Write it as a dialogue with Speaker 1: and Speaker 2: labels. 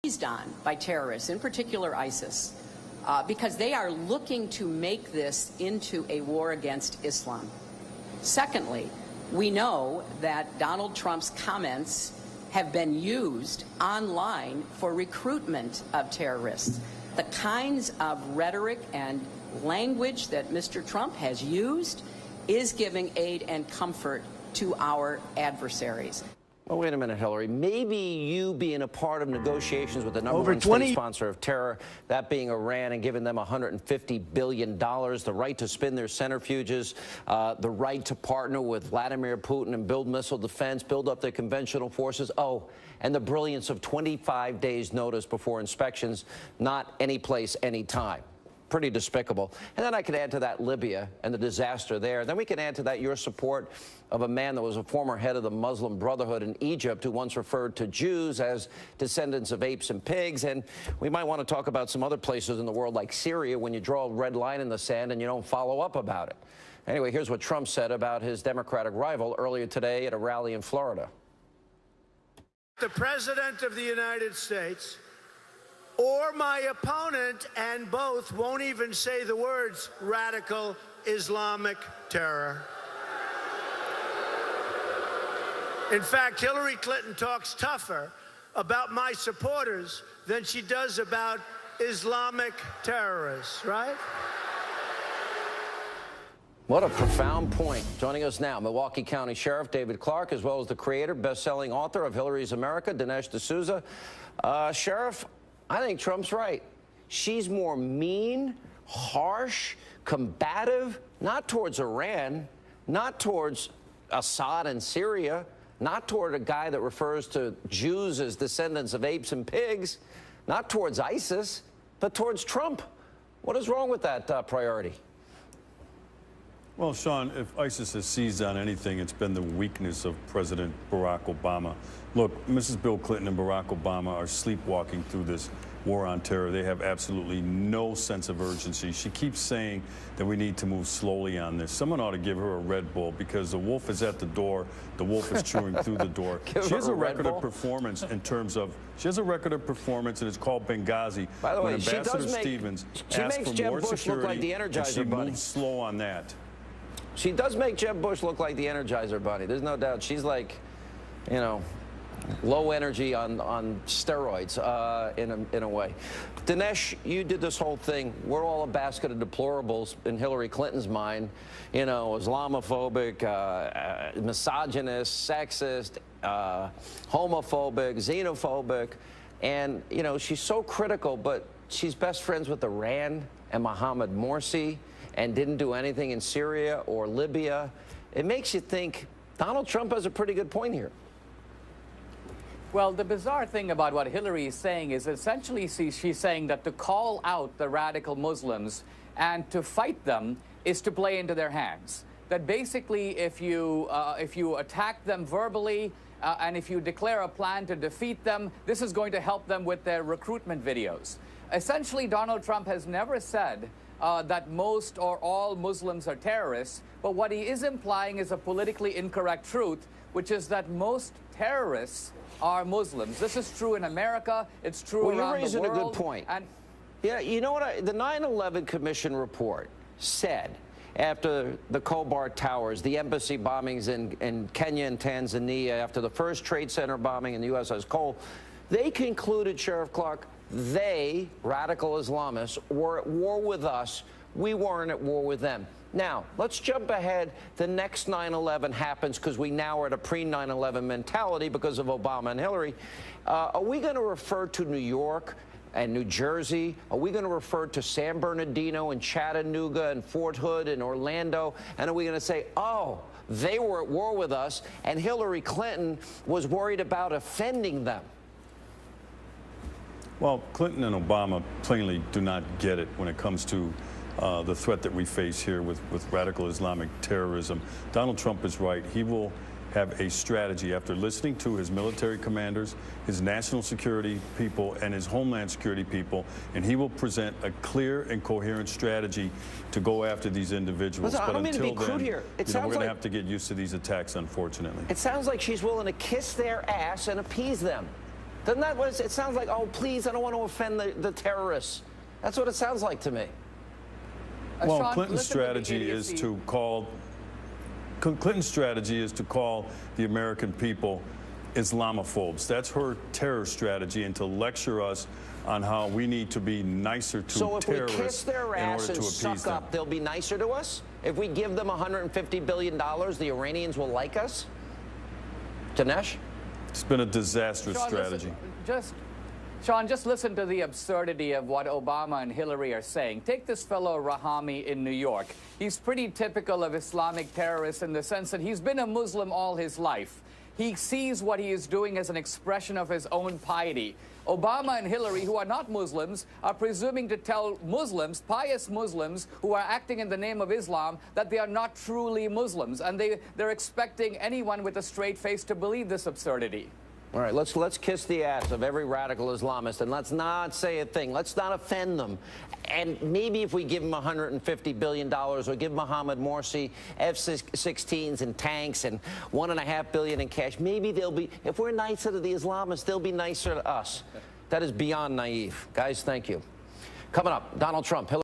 Speaker 1: seized on by terrorists, in particular ISIS, because they are looking to make this into a war against Islam. Secondly, we know that Donald Trump's comments have been used online for recruitment of terrorists. The kinds of rhetoric and language that Mr. Trump has used is giving aid and comfort to our adversaries.
Speaker 2: Well, wait a minute, Hillary. Maybe you being a part of negotiations with the #1 state sponsor of terror, that being Iran, and giving them $150 billion, the right to spin their centrifuges, the right to partner with Vladimir Putin and build missile defense, build up their conventional forces. Oh, and the brilliance of 25 days notice before inspections, not any place, any time. Pretty despicable. And then I could add to that Libya and the disaster there. Then we can add to that your support of a man that was a former head of the Muslim Brotherhood in Egypt who once referred to Jews as descendants of apes and pigs. And we might want to talk about some other places in the world like Syria when you draw a red line in the sand and you don't follow up about it. Anyway, here's what Trump said about his Democratic rival earlier today at a rally in Florida.
Speaker 3: The President of the United States or my opponent, and both, won't even say the words radical Islamic terror. In fact, Hillary Clinton talks tougher about my supporters than she does about Islamic terrorists, right?
Speaker 2: What a profound point. Joining us now, Milwaukee County Sheriff David Clarke, as well as the creator, best-selling author of Hillary's America, Dinesh D'Souza. Sheriff, I think Trump's right. She's more mean, harsh, combative, not towards Iran, not towards Assad and Syria, not toward a guy that refers to Jews as descendants of apes and pigs, not towards ISIS, but towards Trump. What is wrong with that priority?
Speaker 4: Well, Sean, if ISIS has seized on anything, it's been the weakness of President Barack Obama. Look, Mrs. Bill Clinton and Barack Obama are sleepwalking through this war on terror. They have absolutely no sense of urgency. She keeps saying that we need to move slowly on this. Someone ought to give her a Red Bull because the wolf is at the door. The wolf is chewing through the door. She has a record of performance in terms of, she has a record of performance, and it's called Benghazi.
Speaker 2: By the way,
Speaker 4: Ambassador Stevens asked for more security, and she moved slow on that.
Speaker 2: She does make Jeb Bush look like the Energizer Bunny. There's no doubt. She's like, you know, low energy on steroids in a way. Dinesh, you did this whole thing. We're all a basket of deplorables in Hillary Clinton's mind. You know, Islamophobic, misogynist, sexist, homophobic, xenophobic. And, you know, she's so critical, but she's best friends with Iran and Mohammed Morsi and didn't do anything in Syria or Libya. It makes you think Donald Trump has a pretty good point here.
Speaker 5: Well, the bizarre thing about what Hillary is saying is essentially she's saying that to call out the radical Muslims and to fight them is to play into their hands. That basically if you attack them verbally and if you declare a plan to defeat them, this is going to help them with their recruitment videos. Essentially, Donald Trump has never said that most or all Muslims are terrorists, but what he is implying is a politically incorrect truth, which is that most terrorists are Muslims. This is true in America. It's true around the world.
Speaker 2: You're raising a good point. And yeah, you know what? The 9/11 Commission report said after the Khobar Towers, the embassy bombings in Kenya and Tanzania, after the first Trade Center bombing in the USS Cole, they concluded, Sheriff Clarke, they, radical Islamists, were at war with us. We weren't at war with them. Now, let's jump ahead. The next 9/11 happens because we now are at a pre-9/11 mentality because of Obama and Hillary. Are we going to refer to New York and New Jersey? Are we going to refer to San Bernardino and Chattanooga and Fort Hood and Orlando? And are we going to say, oh, they were at war with us and Hillary Clinton was worried about offending them?
Speaker 4: Well, Clinton and Obama plainly do not get it when it comes to the threat that we face here with radical Islamic terrorism. Donald Trump is right. He will have a strategy after listening to his military commanders, his national security people, and his homeland security people, and he will present a clear and coherent strategy to go after these individuals.
Speaker 2: Listen,
Speaker 4: but until then,
Speaker 2: here.
Speaker 4: we're going to have to get used to these attacks, unfortunately.
Speaker 2: It sounds like she's willing to kiss their ass and appease them. Doesn't that what it sounds like? Oh, please, I don't want to offend the terrorists. That's what it sounds like to me.
Speaker 4: Well,
Speaker 5: Sean,
Speaker 4: Clinton's strategy is to call the American people Islamophobes. That's her terror strategy, and to lecture us on how we need to be nicer to
Speaker 2: terrorists in order to appease them. So if we kiss their ass and suck up, they'll be nicer to us? If we give them $150 billion, the Iranians will like us? Dinesh?
Speaker 4: It's been a disastrous strategy.
Speaker 5: Sean, just listen to the absurdity of what Obama and Hillary are saying. Take this fellow Rahami in New York. He's pretty typical of Islamic terrorists in the sense that he's been a Muslim all his life. He sees what he is doing as an expression of his own piety. Obama and Hillary, who are not Muslims, are presuming to tell Muslims, pious Muslims, who are acting in the name of Islam, that they are not truly Muslims. And they're expecting anyone with a straight face to believe this absurdity.
Speaker 2: All right, let's kiss the ass of every radical Islamist, and let's not say a thing. Let's not offend them. And maybe if we give them $150 billion or give Mohammed Morsi F-16s and tanks and $1.5 billion in cash, maybe they'll be, if we're nicer to the Islamists, they'll be nicer to us. That is beyond naive. Guys, thank you. Coming up, Donald Trump.